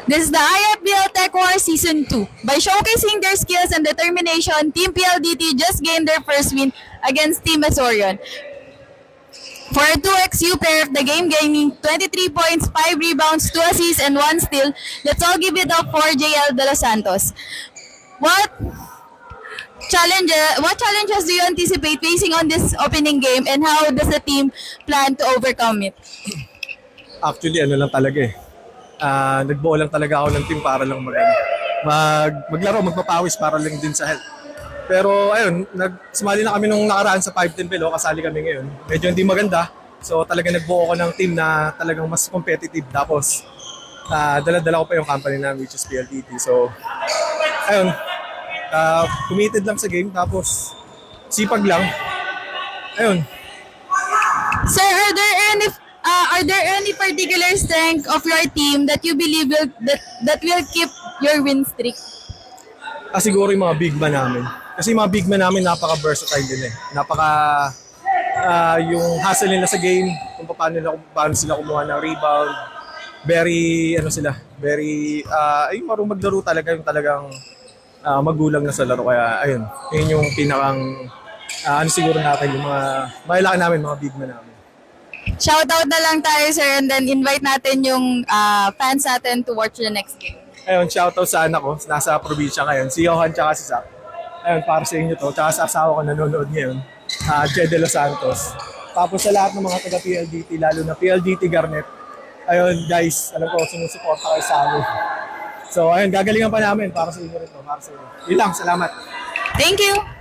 This is the IFBL Tech War Season 2. By showcasing their skills and determination, Team PLDT just gained their first win against Team Azorion. For a 2xU pair of the game, gaining 23 points, 5 rebounds, 2 assists, and 1 steal. Let's all give it up for JL De Los Santos. What challenges do you anticipate facing on this opening game, and how does the team plan to overcome it? Actually, ano lang talaga eh. Nagbuo lang talaga ako ng team para lang maglaro, magpapawis para lang din sa health. Pero ayun, sumali na kami nung nakaraan sa 5-10 below, kasali kami ngayon. Medyo hindi maganda. So talaga nagbuo ko ng team na talagang mas competitive. Tapos dala-dala ko pa yung company namin, which is PLDT. So ayun, committed lang sa game. Tapos sipag lang. Ayun. Sir, are there any particular strength of your team that you believe that will keep your win streak? Siguro yung mga big man namin. Kasi yung mga big man namin napaka-versatile din eh. Yung hustle nila sa game, kung paano sila kumuha ng rebound. Very marunong maglaro talaga, yung talagang magulang na sa laro. Kaya ayun, yun yung pinakang siguro natin, yung mga mailaki namin, mga big man namin. Shoutout na lang tayo, sir, and then invite natin yung fans natin to watch the next game. Ayun, shoutout sa anak ko, nasa probinsya ngayon, si Johan tsaka si Zach. Ayun, para sa inyo to, tsaka sa asawa ko nanonood ngayon, Jed De Los Santos. Tapos sa lahat ng mga taga-PLDT, lalo na PLDT Garnet, ayun guys, alam ko, sinusuporta kayo sa amin. So ayun, gagalingan pa namin para sa inyo rin to, para sa inyo. Yun lang, salamat. Thank you!